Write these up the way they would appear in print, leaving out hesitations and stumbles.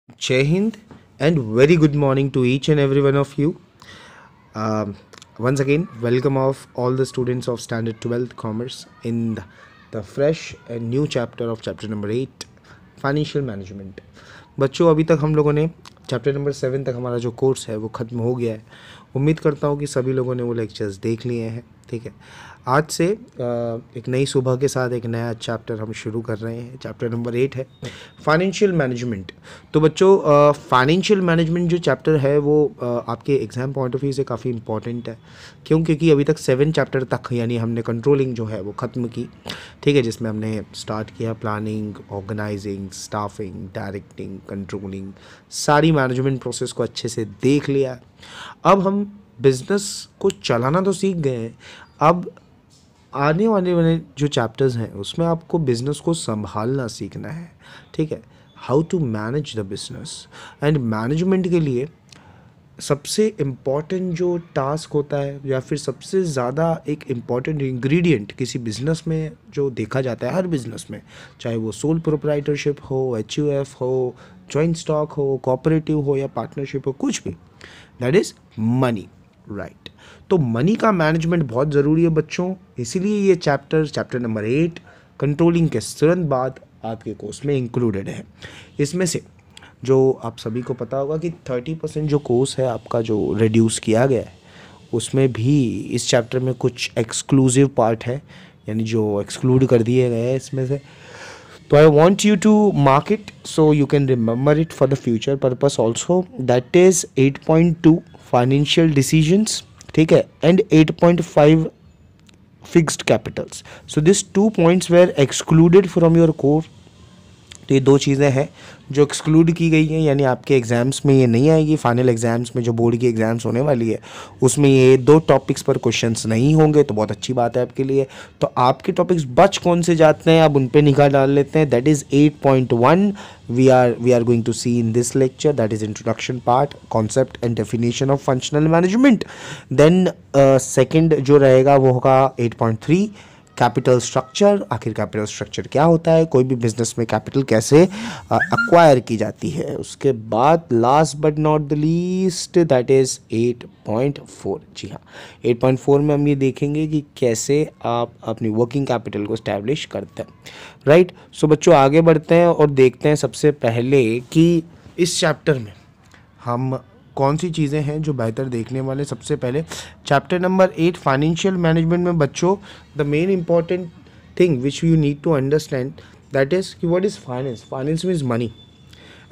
Jai Hind and very good morning to each and every one of you. Once again, welcome of all the students of Standard 12th Commerce in the fresh and new chapter of chapter number 8, Financial Management. बच्चों अभी तक हम लोगों ने chapter number 7 तक हमारा जो course है वो ख़त्म हो गया है। उम्मीद करता हूँ कि सभी लोगों ने वो लेक्चर्स देख लिए हैं। ठीक है, आज से एक नई सुबह के साथ एक नया चैप्टर हम शुरू कर रहे हैं। चैप्टर नंबर 8 है फाइनेंशियल मैनेजमेंट। तो बच्चों फाइनेंशियल मैनेजमेंट जो चैप्टर है वो आपके एग्ज़ाम पॉइंट ऑफ व्यू से काफ़ी इंपॉर्टेंट है। क्यों? क्योंकि अभी तक 7 चैप्टर तक यानी हमने कंट्रोलिंग जो है वो ख़त्म की। ठीक है, जिसमें हमने स्टार्ट किया planning, organising, staffing, directing, controlling, सारी मैनेजमेंट प्रोसेस को अच्छे से देख लिया। अब हम बिज़नेस को चलाना तो सीख गए हैं। अब आने वाले जो चैप्टर्स हैं उसमें आपको बिज़नेस को संभालना सीखना है। ठीक है, how to manage the business. And management के लिए सबसे इम्पॉर्टेंट जो टास्क होता है या फिर सबसे ज़्यादा एक इम्पॉर्टेंट इंग्रेडिएंट किसी बिज़नेस में जो देखा जाता है, हर बिज़नेस में, चाहे वो सोल प्रोप्राइटरशिप हो, HUF हो, जॉइंट स्टॉक हो, कोऑपरेटिव हो या पार्टनरशिप हो, कुछ भी, दैट इज़ मनी। राइट, तो मनी का मैनेजमेंट बहुत ज़रूरी है बच्चों। इसीलिए ये चैप्टर नंबर 8 कंट्रोलिंग के तुरंत बाद आपके कोर्स में इंक्लूडेड है। इसमें से जो आप सभी को पता होगा कि 30% जो कोर्स है आपका जो रिड्यूस किया गया है, उसमें भी इस चैप्टर में कुछ एक्सक्लूसिव पार्ट है, यानी जो एक्सक्लूड कर दिए गए हैं इसमें से। तो I want you to mark it so you can remember it for the future purpose also. That is 8.2 financial decisions, ठीक है, and 8.5 fixed capitals. So this 2 points were excluded from your core. तो ये 2 चीज़ें हैं जो exclude की गई हैं, यानी आपके एग्ज़ाम्स में ये नहीं आएगी। फाइनल एग्ज़ाम्स में जो बोर्ड की एग्ज़ाम्स होने वाली है उसमें ये 2 टॉपिक्स पर क्वेश्चंस नहीं होंगे, तो बहुत अच्छी बात है आपके लिए। तो आपके टॉपिक्स बच कौन से जाते हैं, अब उन पे निगाह डाल लेते हैं। That is 8.1 we are going to see in this lecture. That is introduction part, concept and definition of functional management. Then second जो रहेगा वो होगा 8.3 कैपिटल स्ट्रक्चर। आखिर कैपिटल स्ट्रक्चर क्या होता है, कोई भी बिजनेस में कैपिटल कैसे एक्वायर की जाती है। उसके बाद last but not the least that is 8.4। जी हाँ, 8.4 में हम ये देखेंगे कि कैसे आप अपनी वर्किंग कैपिटल को स्टैब्लिश करते हैं। राइट, सो बच्चों आगे बढ़ते हैं और देखते हैं सबसे पहले कि इस चैप्टर में हम कौन सी चीज़ें हैं जो बेहतर देखने वाले। सबसे पहले चैप्टर नंबर 8 फाइनेंशियल मैनेजमेंट में बच्चों the main important thing which you need to understand that is कि what is finance. Finance means money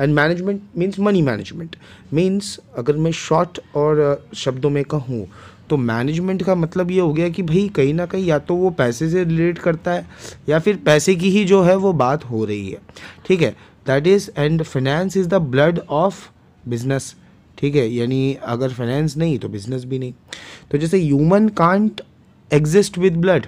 and management means money management. Means अगर मैं शॉर्ट और शब्दों में कहूँ तो मैनेजमेंट का मतलब ये हो गया कि भाई कहीं ना कहीं या तो वो पैसे से रिलेट करता है या फिर पैसे की ही जो है वो बात हो रही है। ठीक है, that is and finance is the blood of business. ठीक है, यानी अगर फाइनेंस नहीं तो बिजनेस भी नहीं। तो जैसे human can't exist with blood,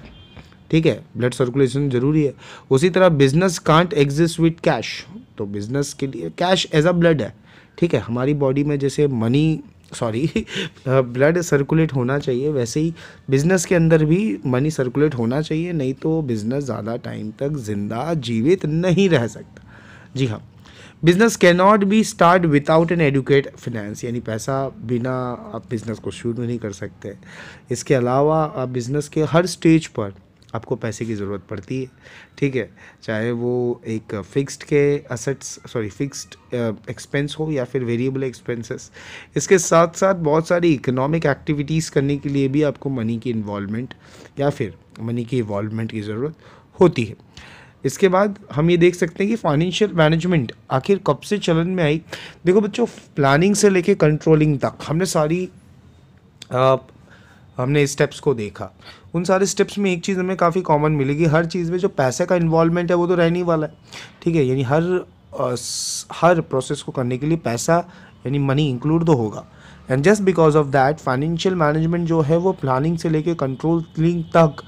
ठीक है, ब्लड सर्कुलेशन जरूरी है, उसी तरह business can't exist with cash. तो बिजनेस के लिए कैश एज अ ब्लड है। ठीक है, हमारी बॉडी में जैसे मनी ब्लड सर्कुलेट होना चाहिए, वैसे ही बिजनेस के अंदर भी मनी सर्कुलेट होना चाहिए, नहीं तो बिजनेस ज़्यादा टाइम तक जिंदा जीवित नहीं रह सकता। जी हाँ, business can not be start without an educate finance, यानी पैसा बिना आप बिज़नेस को शुरू नहीं कर सकते। इसके अलावा आप बिज़नेस के हर स्टेज पर आपको पैसे की ज़रूरत पड़ती है। ठीक है, चाहे वो एक फिक्स्ड के असेट्स फिक्स्ड एक्सपेंस हो या फिर वेरिएबल एक्सपेंसेस। इसके साथ साथ बहुत सारी इकोनॉमिक एक्टिविटीज़ करने के लिए भी आपको मनी की इन्वॉल्वमेंट या फिर मनी की इन्वॉल्वमेंट की ज़रूरत होती है। इसके बाद हम ये देख सकते हैं कि फाइनेंशियल मैनेजमेंट आखिर कब से चलन में आई। देखो बच्चों, प्लानिंग से लेके कंट्रोलिंग तक हमने सारी हमने स्टेप्स को देखा। उन सारे स्टेप्स में एक चीज़ हमें काफ़ी कॉमन मिलेगी, हर चीज़ में जो पैसे का इन्वॉल्वमेंट है वो तो रहने ही वाला है। ठीक है, यानी हर प्रोसेस को करने के लिए पैसा यानी मनी इंक्लूड तो होगा। And just because of that financial management जो है वो प्लानिंग से लेके कंट्रोलिंग तक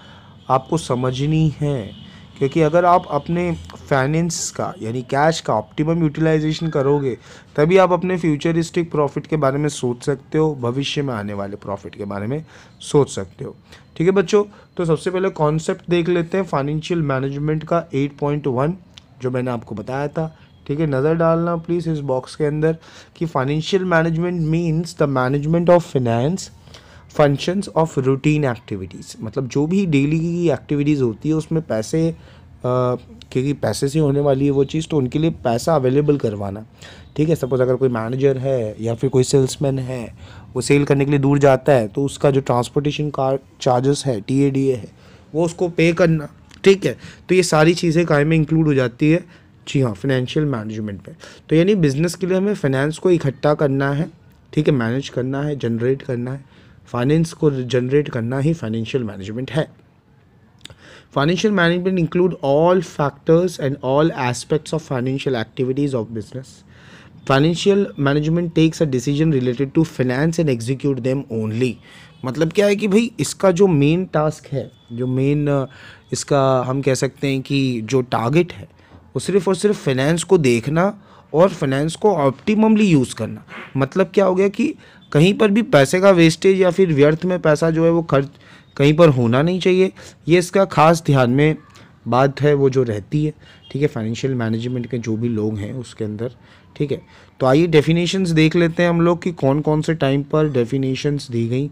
आपको समझनी है। क्योंकि अगर आप अपने फाइनेंस का यानी कैश का ऑप्टिमम यूटिलाइजेशन करोगे तभी आप अपने फ्यूचरिस्टिक प्रॉफिट के बारे में सोच सकते हो, भविष्य में आने वाले प्रॉफिट के बारे में सोच सकते हो। ठीक है बच्चों, तो सबसे पहले कॉन्सेप्ट देख लेते हैं फाइनेंशियल मैनेजमेंट का 8.1 जो मैंने आपको बताया था, ठीक है, नज़र डालना प्लीज़ इस बॉक्स के अंदर कि financial management means the management of finance functions of routine activities, मतलब जो भी डेली की एक्टिविटीज़ होती है उसमें पैसे क्योंकि पैसे से होने वाली है वो चीज़, तो उनके लिए पैसा अवेलेबल करवाना। ठीक है, सपोज़ अगर कोई मैनेजर है या फिर कोई सेल्समैन है, वो सेल करने के लिए दूर जाता है, तो उसका जो ट्रांसपोर्टेशन कार चार्जेस है, TADA है, वो उसको पे करना। ठीक है, तो ये सारी चीज़ें काय में इंक्लूड हो जाती है, जी हाँ, फाइनेंशियल मैनेजमेंट में। तो यानी बिज़नेस के लिए हमें फाइनेंस को इकट्ठा करना है, ठीक है, मैनेज करना है, जनरेट करना है। फाइनेंस को जनरेट करना ही फाइनेंशियल मैनेजमेंट है। Financial management include all factors and all aspects of financial activities of business. Financial management takes a decision related to finance and execute them only. मतलब क्या है कि भाई इसका जो मेन टास्क है, जो मेन इसका हम कह सकते हैं कि जो टारगेट है, वो सिर्फ और सिर्फ फाइनेंस को देखना और फाइनेंस को ऑप्टिममली यूज़ करना। मतलब क्या हो गया कि कहीं पर भी पैसे का वेस्टेज या फिर व्यर्थ में पैसा जो है वो खर्च कहीं पर होना नहीं चाहिए। ये इसका खास ध्यान में बात है वो जो रहती है। ठीक है, फाइनेंशियल मैनेजमेंट के जो भी लोग हैं उसके अंदर। ठीक है, तो आइए डेफिनेशंस देख लेते हैं हम लोग कि कौन कौन से टाइम पर डेफिनेशंस दी गई।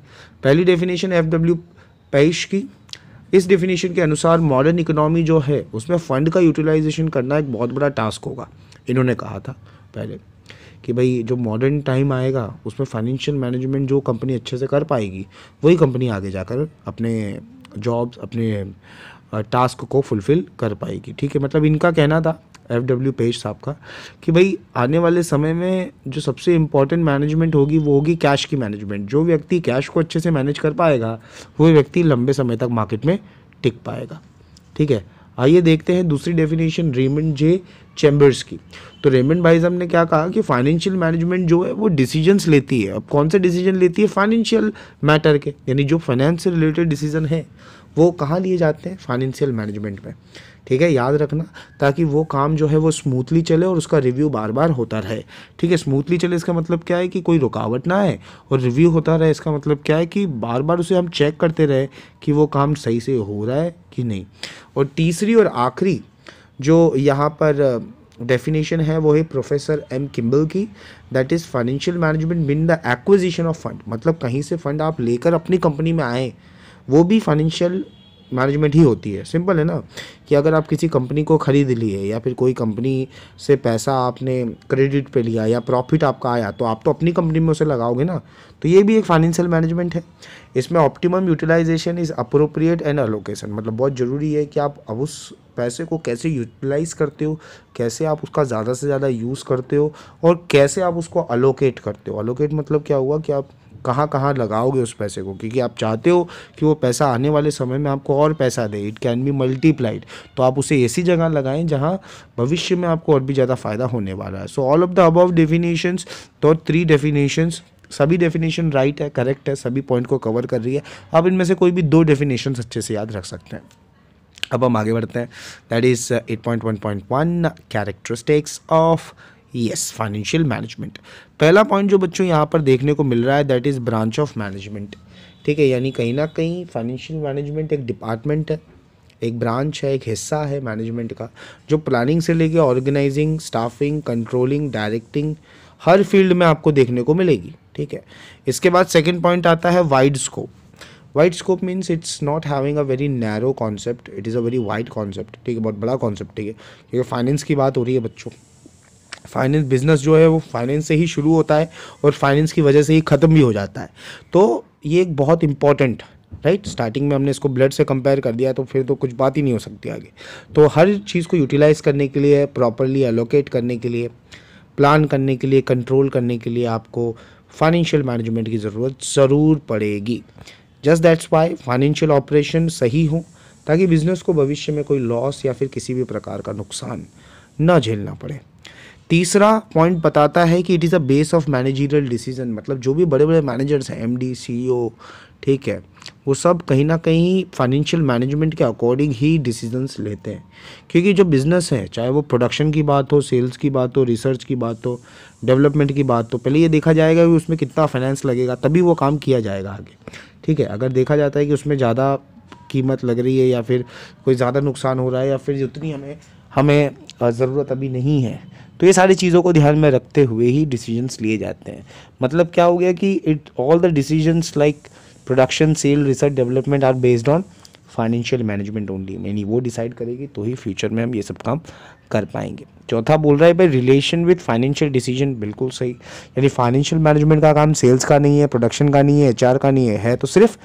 पहली डेफिनेशन FW पेश की। इस डेफिनेशन के अनुसार मॉडर्न इकोनॉमी जो है उसमें फ़ंड का यूटिलाइजेशन करना एक बहुत बड़ा टास्क होगा। इन्होंने कहा था पहले कि भाई जो मॉडर्न टाइम आएगा उसमें फाइनेंशियल मैनेजमेंट जो कंपनी अच्छे से कर पाएगी वही कंपनी आगे जाकर अपने जॉब्स, अपने टास्क को फुलफ़िल कर पाएगी। ठीक है, मतलब इनका कहना था FW पेज साहब का कि भाई आने वाले समय में जो सबसे इम्पॉर्टेंट मैनेजमेंट होगी वो होगी कैश की मैनेजमेंट। जो व्यक्ति कैश को अच्छे से मैनेज कर पाएगा वो व्यक्ति लंबे समय तक मार्केट में टिक पाएगा। ठीक है, आइए देखते हैं दूसरी डेफिनेशन रेमंड जे चैम्बर्स की। तो रेमंड भाई साहब ने क्या कहा कि फाइनेंशियल मैनेजमेंट जो है वो डिसीजंस लेती है। अब कौन से डिसीजन लेती है? फाइनेंशियल मैटर के, यानी जो फाइनेंस से रिलेटेड डिसीजन है वो कहाँ लिए जाते हैं? फाइनेंशियल मैनेजमेंट में। ठीक है, याद रखना, ताकि वो काम जो है वो स्मूथली चले और उसका रिव्यू बार बार होता रहे। ठीक है, स्मूथली चले इसका मतलब क्या है कि कोई रुकावट ना आए, और रिव्यू होता रहे इसका मतलब क्या है कि बार बार उसे हम चेक करते रहे कि वो काम सही से हो रहा है कि नहीं। और तीसरी और आखिरी जो यहाँ पर डेफिनेशन है वो है प्रोफेसर M किम्बल की, that is financial management mean the acquisition of fund. मतलब कहीं से फंड आप लेकर अपनी कंपनी में आए, वो भी फाइनेंशियल मैनेजमेंट ही होती है। सिंपल है ना, कि अगर आप किसी कंपनी को ख़रीद लिए या फिर कोई कंपनी से पैसा आपने क्रेडिट पे लिया या प्रॉफिट आपका आया, तो आप तो अपनी कंपनी में उसे लगाओगे ना, तो ये भी एक फाइनेंशियल मैनेजमेंट है। इसमें optimum utilisation is appropriate and allocation, मतलब बहुत ज़रूरी है कि आप अब उस पैसे को कैसे यूटिलाइज़ करते हो, कैसे आप उसका ज़्यादा से ज़्यादा यूज़ करते हो, और कैसे आप उसको अलोकेट करते हो। अलोकेट मतलब क्या हुआ कि आप कहाँ कहाँ लगाओगे उस पैसे को, क्योंकि आप चाहते हो कि वो पैसा आने वाले समय में आपको और पैसा दे, इट कैन बी मल्टीप्लाइड। तो आप उसे ऐसी जगह लगाएं जहाँ भविष्य में आपको और भी ज़्यादा फ़ायदा होने वाला है। So all of the above definitions, तो 3 डेफिनेशंस, सभी डेफिनेशन राइट है, करेक्ट है, सभी पॉइंट को कवर कर रही है। आप इनमें से कोई भी 2 डेफिनेशंस अच्छे से याद रख सकते हैं। अब हम आगे बढ़ते हैं, that is 8.1.1 characteristics of financial management. पहला पॉइंट जो बच्चों यहाँ पर देखने को मिल रहा है that is branch of management. ठीक है, यानी कहीं ना कहीं फाइनेंशियल मैनेजमेंट एक डिपार्टमेंट है, एक ब्रांच है, एक हिस्सा है मैनेजमेंट का, जो प्लानिंग से लेके ऑर्गेनाइजिंग, स्टाफिंग, कंट्रोलिंग, डायरेक्टिंग हर फील्ड में आपको देखने को मिलेगी। ठीक है, इसके बाद सेकेंड पॉइंट आता है wide scope. Wide scope means it's not having a very narrow concept, it is a very wide concept. ठीक है, बहुत बड़ा कॉन्सेप्ट है, क्योंकि फाइनेंस की बात हो रही है बच्चों। फाइनेंस बिजनेस जो है वो फाइनेंस से ही शुरू होता है और फाइनेंस की वजह से ही ख़त्म भी हो जाता है। तो ये एक बहुत इंपॉर्टेंट, राइट, स्टार्टिंग में हमने इसको ब्लड से कंपेयर कर दिया, तो फिर तो कुछ बात ही नहीं हो सकती आगे। तो हर चीज़ को यूटिलाइज़ करने के लिए, प्रॉपरली एलोकेट करने के लिए, प्लान करने के लिए, कंट्रोल करने के लिए आपको फाइनेंशियल मैनेजमेंट की ज़रूरत ज़रूर पड़ेगी। Just that's why financial operation सही हो, ताकि बिज़नेस को भविष्य में कोई लॉस या फिर किसी भी प्रकार का नुकसान न झेलना पड़े। तीसरा पॉइंट बताता है कि it is a base of managerial decision, मतलब जो भी बड़े बड़े मैनेजर्स हैं, MD, CEO, ठीक है, वो सब कहीं ना कहीं फाइनेंशियल मैनेजमेंट के अकॉर्डिंग ही डिसीजंस लेते हैं। क्योंकि जो बिज़नेस है, चाहे वो प्रोडक्शन की बात हो, सेल्स की बात हो, रिसर्च की बात हो, डेवलपमेंट की बात हो, पहले ये देखा जाएगा कि उसमें कितना फाइनेंस लगेगा, तभी वो काम किया जाएगा आगे। ठीक है, अगर देखा जाता है कि उसमें ज़्यादा कीमत लग रही है या फिर कोई ज़्यादा नुकसान हो रहा है या फिर जितनी हमें ज़रूरत अभी नहीं है, तो ये सारी चीज़ों को ध्यान में रखते हुए ही डिसीजंस लिए जाते हैं। मतलब क्या हो गया कि it all the decisions like production, sale, research, development are based on financial management only, यानी वो डिसाइड करेगी तो ही फ्यूचर में हम ये सब काम कर पाएंगे। चौथा बोल रहा है भाई रिलेशन विथ फाइनेंशियल डिसीजन, बिल्कुल सही। यानी फाइनेंशियल मैनेजमेंट का काम सेल्स का नहीं है, प्रोडक्शन का नहीं है, एचआर का नहीं है तो सिर्फ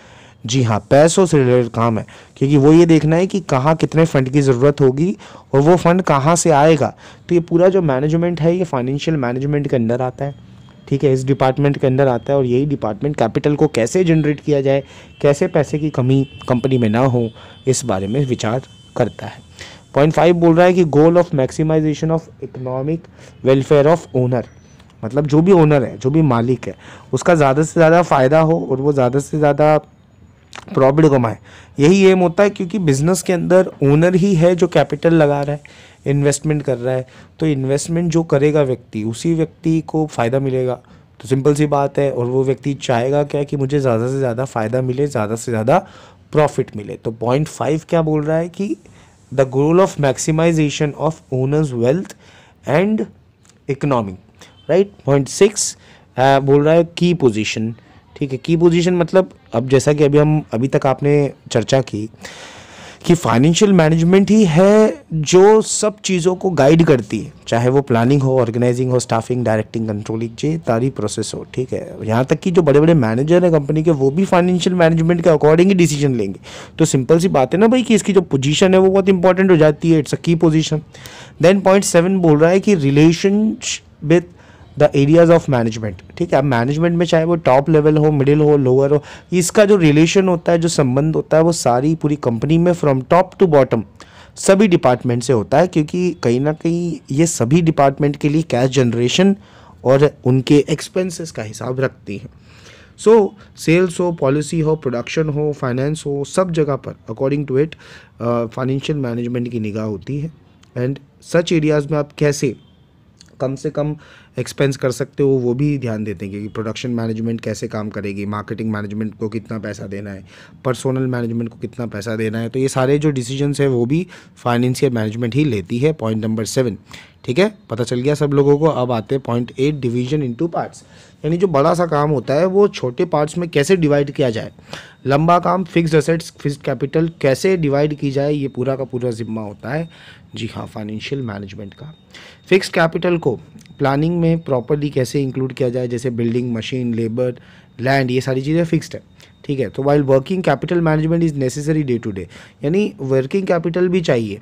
जी हाँ पैसों से रिलेटेड काम है, क्योंकि वो ये देखना है कि कहाँ कितने फंड की ज़रूरत होगी और वो फंड कहाँ से आएगा। तो ये पूरा जो मैनेजमेंट है ये फाइनेंशियल मैनेजमेंट के अंदर आता है, ठीक है, इस डिपार्टमेंट के अंदर आता है। और यही डिपार्टमेंट कैपिटल को कैसे जनरेट किया जाए, कैसे पैसे की कमी कंपनी में ना हो, इस बारे में विचार करता है। पॉइंट 5 बोल रहा है कि goal of maximisation of economic welfare of owner, मतलब जो भी ओनर है, जो भी मालिक है, उसका ज़्यादा से ज़्यादा फ़ायदा हो और वो ज़्यादा से ज़्यादा प्रॉफिट कमाए, यही एम होता है। क्योंकि बिजनेस के अंदर ओनर ही है जो कैपिटल लगा रहा है, इन्वेस्टमेंट कर रहा है, तो इन्वेस्टमेंट जो करेगा व्यक्ति, उसी व्यक्ति को फ़ायदा मिलेगा। तो सिंपल सी बात है, और वो व्यक्ति चाहेगा क्या कि मुझे ज़्यादा से ज़्यादा फ़ायदा मिले, ज़्यादा से ज़्यादा प्रॉफिट मिले। तो पॉइंट 5 क्या बोल रहा है कि the goal of maximisation of owners wealth and economy, right. Point 6 बोल रहा है की पोजीशन, ठीक है। की पोजीशन मतलब अब जैसा कि अभी तक आपने चर्चा की कि फाइनेंशियल मैनेजमेंट ही है जो सब चीज़ों को गाइड करती है, चाहे वो प्लानिंग हो, ऑर्गेनाइजिंग हो, स्टाफिंग, डायरेक्टिंग, कंट्रोलिंग, ये सारी प्रोसेस हो, ठीक है। यहाँ तक कि जो बड़े बड़े मैनेजर हैं कंपनी के, वो भी फाइनेंशियल मैनेजमेंट के अकॉर्डिंग ही डिसीजन लेंगे। तो सिंपल सी बात है ना भाई कि इसकी जो पोजीशन है वो बहुत इंपॉर्टेंट हो जाती है, इट्स अ की पोजीशन। देन पॉइंट 7 बोल रहा है कि relation with the areas of management, ठीक है। अब मैनेजमेंट में चाहे वो टॉप लेवल हो, मिडिल हो, लोअर हो, इसका जो रिलेशन होता है, जो संबंध होता है, वो सारी पूरी कंपनी में फ्रॉम टॉप टू बॉटम सभी डिपार्टमेंट से होता है, क्योंकि कहीं ना कहीं ये सभी डिपार्टमेंट के लिए कैश जनरेशन और उनके एक्सपेंसेस का हिसाब रखती हैं। सो सेल्स हो, पॉलिसी हो, प्रोडक्शन हो, फाइनेंस हो, सब जगह पर according to it financial management की निगाह होती है। एंड सच एरियाज़ में आप कैसे कम से कम एक्सपेंस कर सकते हो वो भी ध्यान देते हैं, क्योंकि प्रोडक्शन मैनेजमेंट कैसे काम करेगी, मार्केटिंग मैनेजमेंट को कितना पैसा देना है, पर्सनल मैनेजमेंट को कितना पैसा देना है, तो ये सारे जो डिसीजंस है वो भी फाइनेंशियल मैनेजमेंट ही लेती है। पॉइंट नंबर 7, ठीक है, पता चल गया सब लोगों को। अब आते हैं पॉइंट 8, डिवीजन इनटू पार्ट्स, यानी जो बड़ा सा काम होता है वो छोटे पार्ट्स में कैसे डिवाइड किया जाए। लंबा काम, फिक्स्ड एसेट्स, फिक्स्ड कैपिटल कैसे डिवाइड की जाए, ये पूरा का पूरा जिम्मा होता है जी हाँ फाइनेंशियल मैनेजमेंट का। फिक्स्ड कैपिटल को प्लानिंग में प्रॉपर्ली कैसे इंक्लूड किया जाए, जैसे बिल्डिंग, मशीन, लेबर, लैंड, ये सारी चीज़ें फिक्स्ड है, ठीक है। तो while working capital management is necessary day to day, यानी वर्किंग कैपिटल भी चाहिए।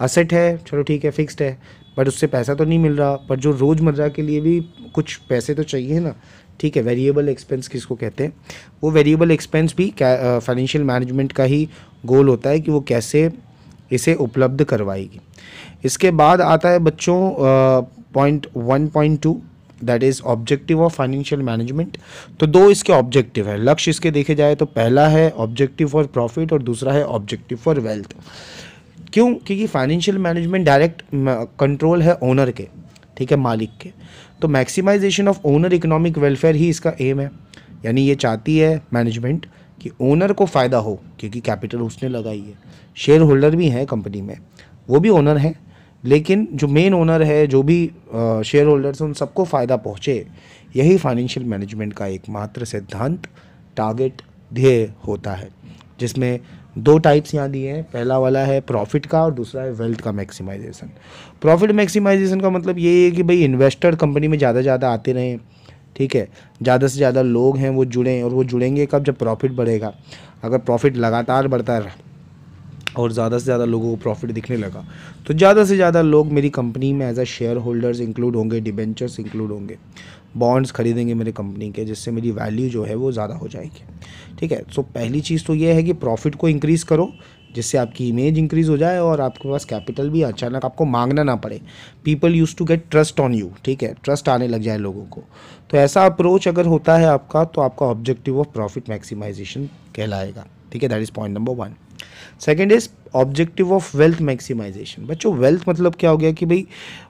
असेट है, चलो ठीक है, फिक्स्ड है, बट उससे पैसा तो नहीं मिल रहा, पर जो रोज़मर्रा के लिए भी कुछ पैसे तो चाहिए ना, ठीक है। वेरिएबल एक्सपेंस किसको कहते हैं, वो वेरिएबल एक्सपेंस भी फाइनेंशियल मैनेजमेंट का ही गोल होता है कि वो कैसे इसे उपलब्ध करवाएगी। इसके बाद आता है बच्चों point 1.2, that is objective of financial management. तो दो इसके ऑब्जेक्टिव है, लक्ष्य इसके देखे जाए तो पहला है ऑब्जेक्टिव फॉर प्रॉफिट और दूसरा है ऑब्जेक्टिव फॉर वेल्थ। क्यों? क्योंकि फाइनेंशियल मैनेजमेंट डायरेक्ट कंट्रोल है ओनर के, ठीक है, मालिक के। तो maximization of owner economic welfare ही इसका एम है, यानी ये चाहती है मैनेजमेंट कि ओनर को फ़ायदा हो, क्योंकि कैपिटल उसने लगाई है। शेयर होल्डर भी हैं कंपनी में, वो भी ओनर हैं, लेकिन जो मेन ओनर है, जो भी शेयर होल्डर्स हैं, उन सबको फ़ायदा पहुँचे, यही फाइनेंशियल मैनेजमेंट का एकमात्र सिद्धांत, टारगेट, ध्येय होता है। जिसमें दो टाइप्स यहाँ दिए हैं, पहला वाला है प्रॉफिट का और दूसरा है वेल्थ का मैक्सिमाइजेशन। प्रॉफिट मैक्सिमाइजेशन का मतलब ये है कि भाई इन्वेस्टर कंपनी में ज़्यादा ज़्यादा आते रहें, ठीक है, ज़्यादा से ज़्यादा लोग हैं वो जुड़ें, और वो जुड़ेंगे कब, जब प्रॉफिट बढ़ेगा। अगर प्रॉफिट लगातार बढ़ता रहा और ज़्यादा से ज़्यादा लोगों को प्रॉफिट दिखने लगा, तो ज़्यादा से ज़्यादा लोग मेरी कंपनी में as a share holders include होंगे, डिबेंचर्स इंक्लूड होंगे, बॉन्ड्स खरीदेंगे मेरे कंपनी के, जिससे मेरी वैल्यू जो है वो ज़्यादा हो जाएगी, ठीक है। सो पहली चीज़ तो ये है कि प्रॉफिट को इंक्रीज़ करो, जिससे आपकी इमेज इंक्रीज़ हो जाए और आपके पास कैपिटल भी अचानक आपको मांगना ना पड़े। People use to get trust on you, ठीक है, ट्रस्ट आने लग जाए लोगों को। तो ऐसा अप्रोच अगर होता है आपका, तो आपका ऑब्जेक्टिव ऑफ प्रॉफिट मैक्सिमाइजेशन कहलाएगा, ठीक है। That is point number 1। Second is objective of wealth maximisation. बच्चों वेल्थ मतलब क्या हो गया कि भाई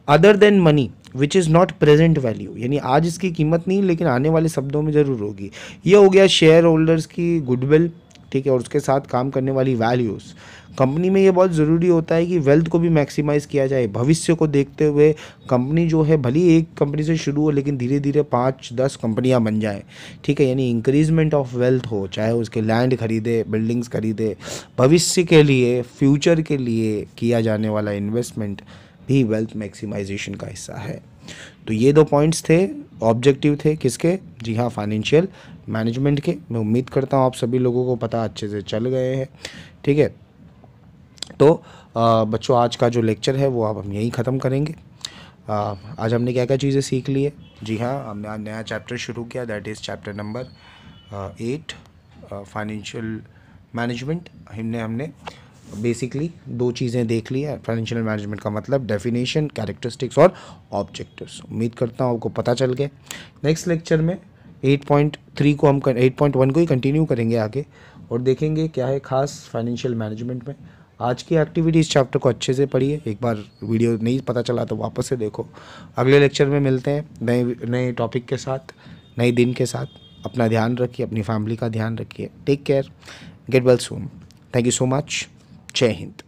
other than money which is not present value, यानी आज इसकी कीमत नहीं लेकिन आने वाले शब्दों में ज़रूर होगी। ये हो गया शेयर होल्डर्स की गुडविल, ठीक है, और उसके साथ काम करने वाली वैल्यूज़। कंपनी में ये बहुत ज़रूरी होता है कि वेल्थ को भी मैक्सिमाइज़ किया जाए, भविष्य को देखते हुए कंपनी जो है भले ही एक कंपनी से शुरू हो लेकिन धीरे धीरे 5-10 कंपनियां बन जाएं, ठीक है, यानी इंक्रीजमेंट ऑफ वेल्थ हो, चाहे उसके लैंड खरीदे, बिल्डिंग्स खरीदे, भविष्य के लिए, फ्यूचर के लिए किया जाने वाला इन्वेस्टमेंट भी वेल्थ मैक्सिमाइजेशन का हिस्सा है। तो ये 2 पॉइंट्स थे, ऑब्जेक्टिव थे किसके, जी हाँ, फाइनेंशियल मैनेजमेंट के। मैं उम्मीद करता हूँ आप सभी लोगों को पता अच्छे से चल गए हैं, ठीक है। तो बच्चों आज का जो लेक्चर है वो अब हम यहीं ख़त्म करेंगे। आज हमने क्या क्या चीज़ें सीख ली है, जी हाँ, हमने आज नया चैप्टर शुरू किया, that is chapter number 8 financial management. हमने बेसिकली 2 चीज़ें देख ली है। फाइनेंशियल मैनेजमेंट का मतलब डेफिनेशन, कैरेक्टरिस्टिक्स और ऑब्जेक्टिव्स। उम्मीद करता हूँ आपको पता चल गया। नेक्स्ट लेक्चर में 8.3 को हम 8.1 को ही कंटिन्यू करेंगे आगे और देखेंगे क्या है खास फाइनेंशियल मैनेजमेंट में। आज की एक्टिविटी इस चैप्टर को अच्छे से पढ़िए, एक बार वीडियो नहीं पता चला तो वापस से देखो। अगले लेक्चर में मिलते हैं नए टॉपिक के साथ, नए दिन के साथ। अपना ध्यान रखिए, अपनी फैमिली का ध्यान रखिए। Take care, get well soon. Thank you so much. जय हिंद।